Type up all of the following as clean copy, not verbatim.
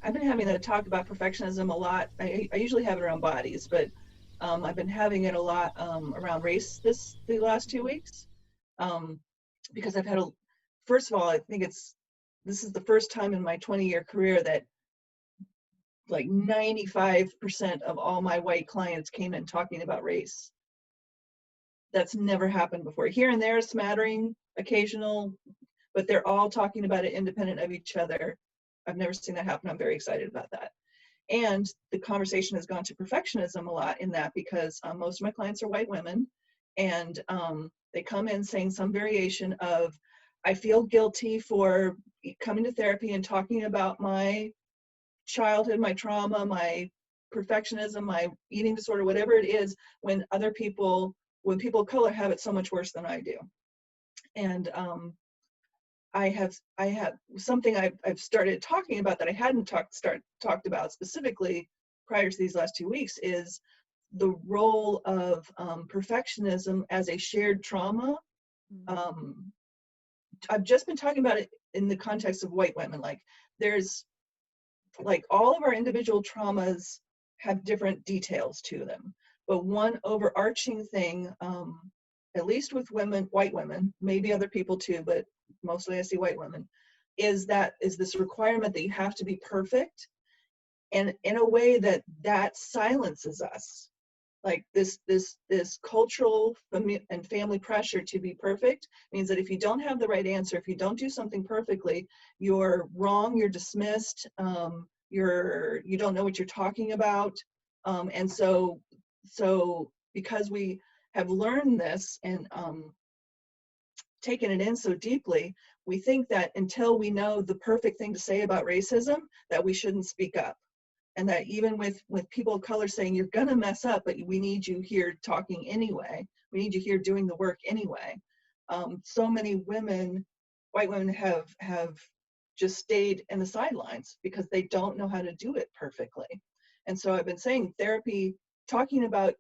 I've been having a talk about perfectionism a lot. I usually have it around bodies, but I've been having it a lot around race the last 2 weeks, um, because I've had first of all, I think this is the first time in my 20-year career that like 95% of all my white clients came in talking about race. That's never happened before. Here and there, a smattering, occasional, but they're all talking about it independent of each other. I've never seen that happen. I'm very excited about that. And the conversation has gone to perfectionism a lot in that, because most of my clients are white women, and they come in saying some variation of, I feel guilty for coming to therapy and talking about my childhood, my trauma, my perfectionism, my eating disorder, whatever it is, when people of color have it so much worse than I do. And I have something I've started talking about that I hadn't talked about specifically prior to these last 2 weeks, is the role of perfectionism as a shared trauma. I've just been talking about it in the context of white women. Like, there's like all of our individual traumas have different details to them, but one overarching thing, at least with white women, maybe other people too, but mostly I see white women, is this requirement that you have to be perfect, and in a way that silences us. Like this cultural and family pressure to be perfect means that if you don't have the right answer, if you don't do something perfectly, you're wrong, you're dismissed, you don't know what you're talking about. And so because we have learned this and taken it in so deeply, we think that until we know the perfect thing to say about racism, that we shouldn't speak up. And that even with people of color saying, you're gonna mess up, but we need you here talking anyway. We need you here doing the work anyway. So many white women have just stayed in the sidelines because they don't know how to do it perfectly. And so I've been saying therapy, talking about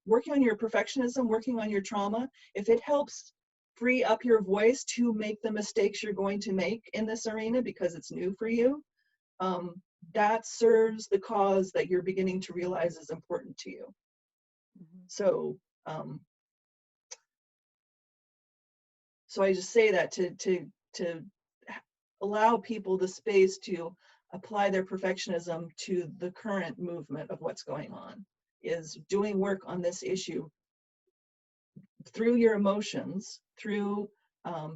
working on your perfectionism, working on your trauma, if it helps free up your voice to make the mistakes you're going to make in this arena because it's new for you, that serves the cause that you're beginning to realize is important to you. So I just say that to allow people the space to apply their perfectionism to the current movement of what's going on, is doing work on this issue through your emotions, through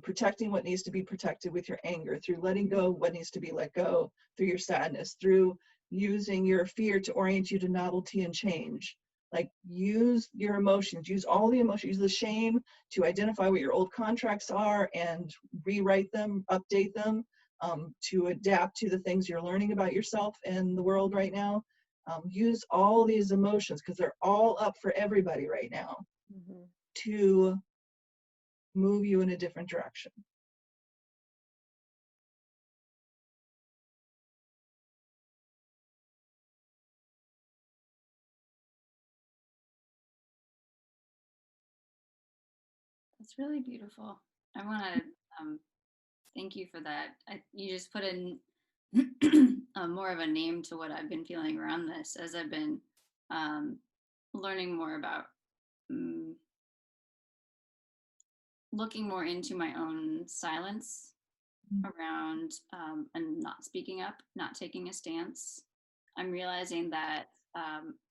protecting what needs to be protected with your anger, through letting go what needs to be let go, through your sadness, through using your fear to orient you to novelty and change. Like, use your emotions, use all the emotions, use the shame to identify what your old contracts are and rewrite them, update them, to adapt to the things you're learning about yourself and the world right now. Use all these emotions, because they're all up for everybody right now, to move you in a different direction. That's really beautiful. I want to thank you for that. You just put in more of a name to what I've been feeling around this as I've been learning more about looking more into my own silence around and not speaking up, not taking a stance. I'm realizing that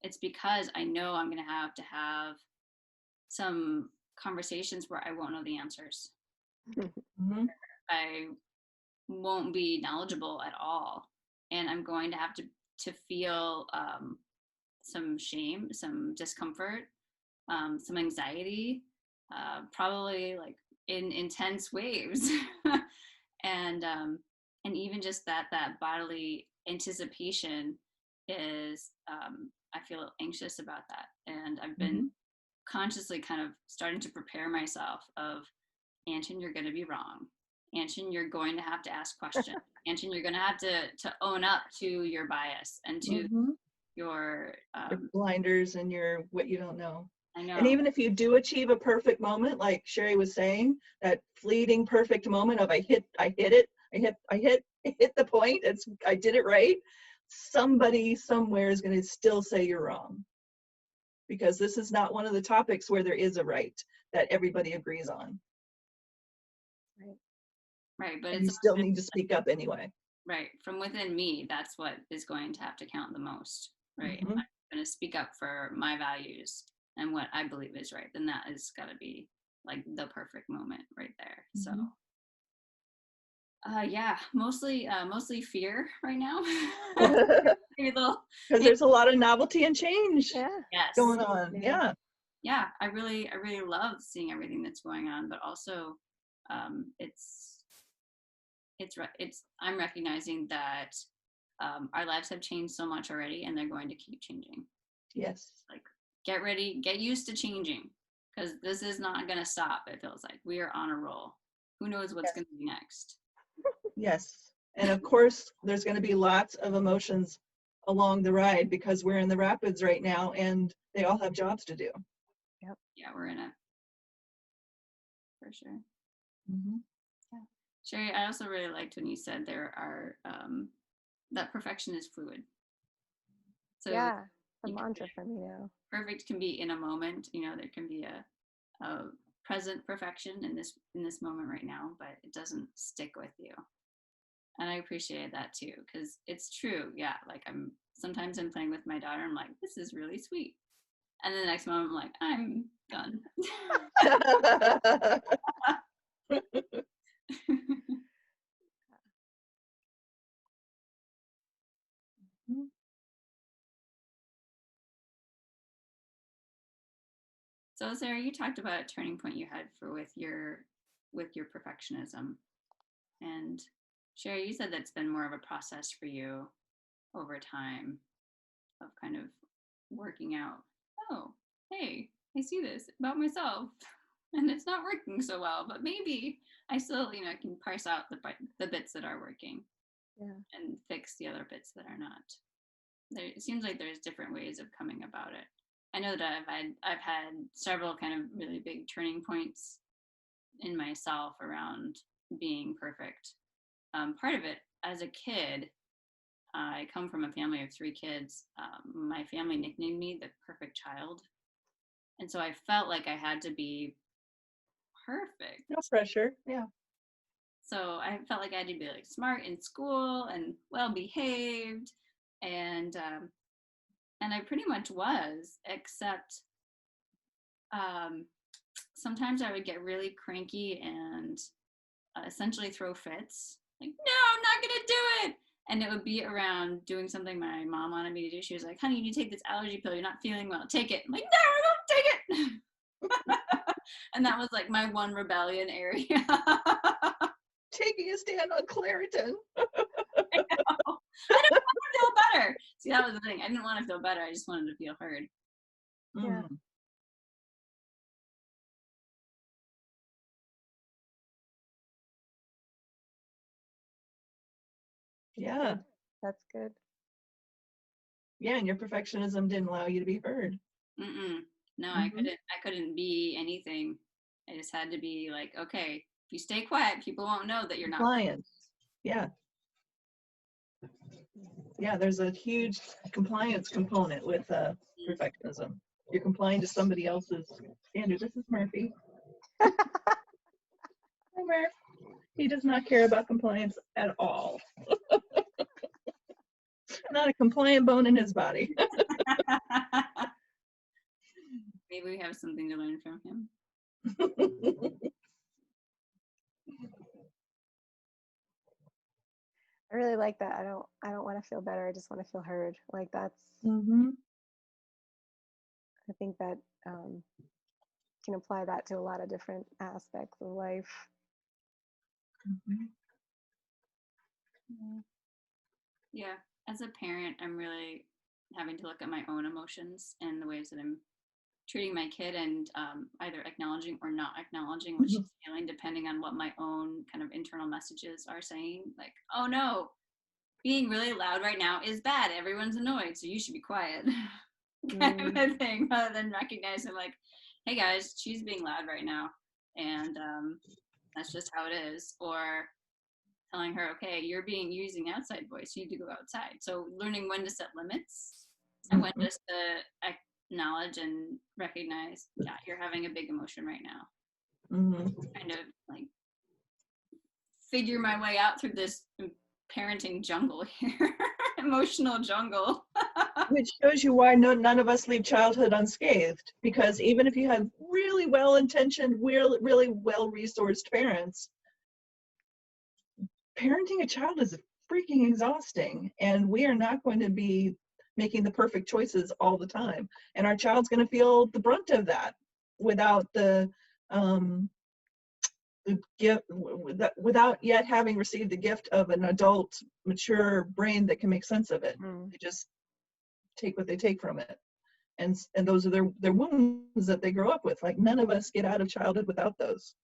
it's because I know I'm going to have some conversations where I won't know the answers. I won't be knowledgeable at all, and I'm going to have to feel some shame, some discomfort, some anxiety, probably like in intense waves. And even just that bodily anticipation is I feel anxious about that, and I've been consciously kind of starting to prepare myself of, Anshin, you're going to be wrong. Anshin, you're going to have to ask questions. Anshin, you're going to have to own up to your bias and to your blinders and your what you don't know. I know. And even if you do achieve a perfect moment, like Sherry was saying, that fleeting perfect moment of I hit it, I hit the point. I did it right. Somebody somewhere is going to still say you're wrong, because this is not one of the topics where there is a right that everybody agrees on. Right, but and you still need to speak up anyway. Right, from within me, that's what is going to have to count the most, right? Mhm. I'm going to speak up for my values and what I believe is right. Then that has got to be like the perfect moment right there. So, yeah, mostly fear right now. Because there's a lot of novelty and change Yes. going on. Yeah, I really love seeing everything that's going on, but also I'm recognizing that our lives have changed so much already, and they're going to keep changing. Yes. Like, get ready, get used to changing, because this is not going to stop. It feels like we are on a roll. Who knows what's going to be next? Yes. And of course, there's going to be lots of emotions along the ride, because we're in the rapids right now and they all have jobs to do. Yep. Yeah, we're in it. For sure. Mm-hmm. Yeah. Sherry, I also really liked when you said there are, that perfection is fluid. So yeah, the mantra for me now. Perfect can be in a moment, there can be a present perfection in this moment right now, but it doesn't stick with you. And I appreciate that too, because it's true. Yeah, like I'm playing with my daughter, I'm like, this is really sweet, and then the next moment I'm like, I'm done. So Sarah, you talked about a turning point you had with your perfectionism, and Sherry, you said that's been more of a process for you over time of kind of working out, oh, hey, I see this about myself and it's not working so well, but maybe I still, I can parse out the bits that are working and fix the other bits that are not. It seems like there's different ways of coming about it. I know that I've had several kind of really big turning points in myself around being perfect. Part of it, as a kid, I come from a family of 3 kids. My family nicknamed me the perfect child. And so I felt like I had to be perfect. No pressure. Yeah. So I felt like I had to be like smart in school and well behaved, and I pretty much was, except sometimes I would get really cranky and essentially throw fits. Like, no, I'm not gonna do it. And it would be around doing something my mom wanted me to do. She was like, honey, you need to take this allergy pill. You're not feeling well. Take it. I'm like, no, I don't take it. And that was like my one rebellion area. Taking a stand on Claritin. I didn't want to feel better. See, that was the thing. I didn't want to feel better. I just wanted to feel heard. Yeah. Yeah. That's good. Yeah, and your perfectionism didn't allow you to be heard. No, I couldn't be anything. I just had to be like, okay, if you stay quiet, people won't know that you're not. Compliance. Yeah. Yeah, there's a huge compliance component with perfectionism. You're complying to somebody else's standard. This is Murphy. Hi, Murph. He does not care about compliance at all. Not a compliant bone in his body. Maybe we have something to learn from him. I really like that. I don't want to feel better. I just want to feel heard. Like that's. I think that can apply that to a lot of different aspects of life. Yeah, as a parent, I'm really having to look at my own emotions and the ways that I'm treating my kid, and either acknowledging or not acknowledging what she's feeling, depending on what my own kind of internal messages are saying. Like, oh no, being really loud right now is bad. Everyone's annoyed, so you should be quiet. Kind of a thing, rather than recognizing like, hey guys, she's being loud right now, and that's just how it is. Or telling her, okay, you're using outside voice, you need to go outside. So learning when to set limits and when just to acknowledge and recognize, yeah, you're having a big emotion right now. Kind of like figure my way out through this parenting jungle here. Emotional jungle. Which shows you why none of us leave childhood unscathed, because even if you had really well-intentioned, really well-resourced parents, parenting a child is freaking exhausting, and we are not going to be making the perfect choices all the time, and our child's going to feel the brunt of that without the gift, without yet having received the gift of an adult, mature brain that can make sense of it. They just take what they take from it, and those are their wounds that they grow up with. Like, none of us get out of childhood without those.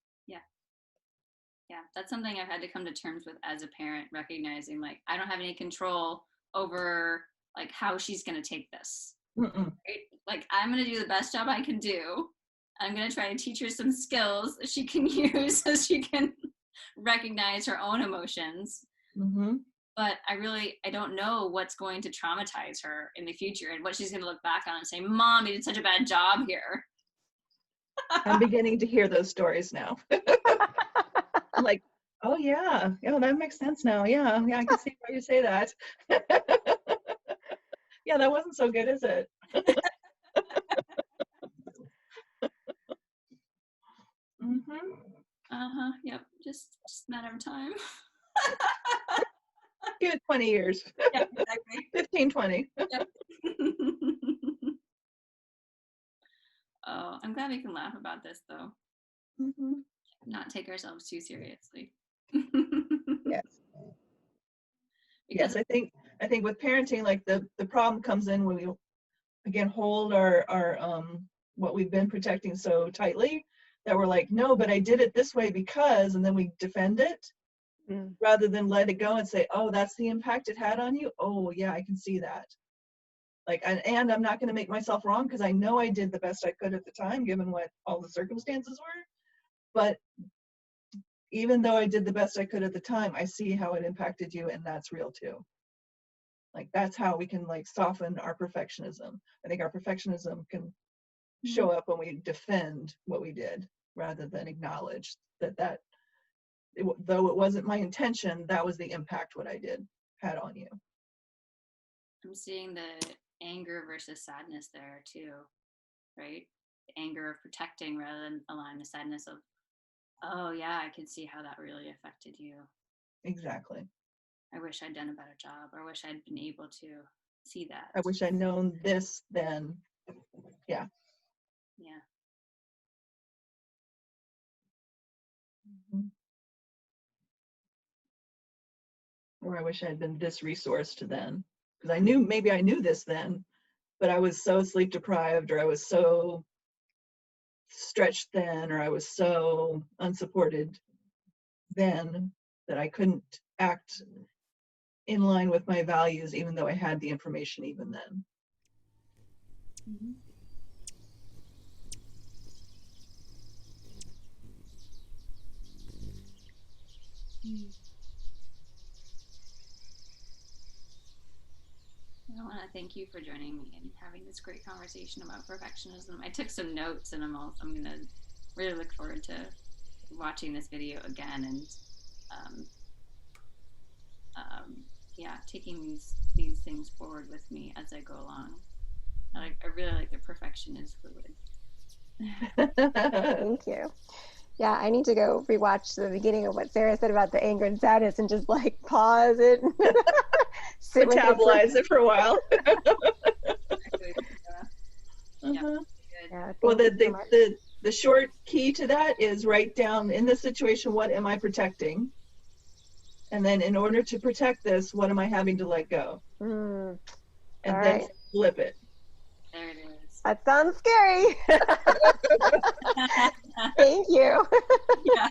Yeah, that's something I've had to come to terms with as a parent, recognizing like I don't have any control over like how she's going to take this. Right? Like, I'm going to do the best job I can do. I'm going to try to teach her some skills that she can use so she can recognize her own emotions. But I don't know what's going to traumatize her in the future and what she's going to look back on and say, Mom, you did such a bad job here. I'm beginning to hear those stories now. I'm like, oh yeah, that makes sense now. Yeah, I can see why you say that. Yeah, that wasn't so good, is it? Yep, just a matter of time. Give it 20 years. Yeah, exactly. 15, 20. Yep. Oh, I'm glad we can laugh about this though. Not take ourselves too seriously. Yes. Yes, I think with parenting, like the problem comes in when we again hold our what we've been protecting so tightly that we're like, no, but I did it this way because, and then we defend it rather than let it go and say, oh, that's the impact it had on you. Oh yeah, I can see that. Like, and I'm not going to make myself wrong because I know I did the best I could at the time, given what all the circumstances were. But even though I did the best I could at the time, I see how it impacted you, and that's real too. Like, that's how we can like soften our perfectionism. I think our perfectionism can show up when we defend what we did rather than acknowledge that though it wasn't my intention, that was the impact what I did had on you. I'm seeing the anger versus sadness there too, right? The anger of protecting rather than allowing the sadness of, oh yeah, I can see how that really affected you. Exactly. I wish I'd done a better job, or I wish I'd been able to see that. I wish I'd known this then. Yeah. Or I wish I had been this resourced then, because maybe I knew this then, but I was so sleep deprived, or I was so stretched then, or I was so unsupported then that I couldn't act in line with my values, even though I had the information even then. I want to thank you for joining me and having this great conversation about perfectionism. I took some notes, and I'm going to really look forward to watching this video again and taking these things forward with me as I go along. I really like the perfection is fluid. Thank you. Yeah, I need to go rewatch the beginning of what Sarah said about the anger and sadness and just like pause it. Metabolize it for a while. Yeah, well, the short key to that is write down, in this situation, what am I protecting? And then in order to protect this, what am I having to let go? And then flip it. There it is. That sounds scary. Thank you. Yeah.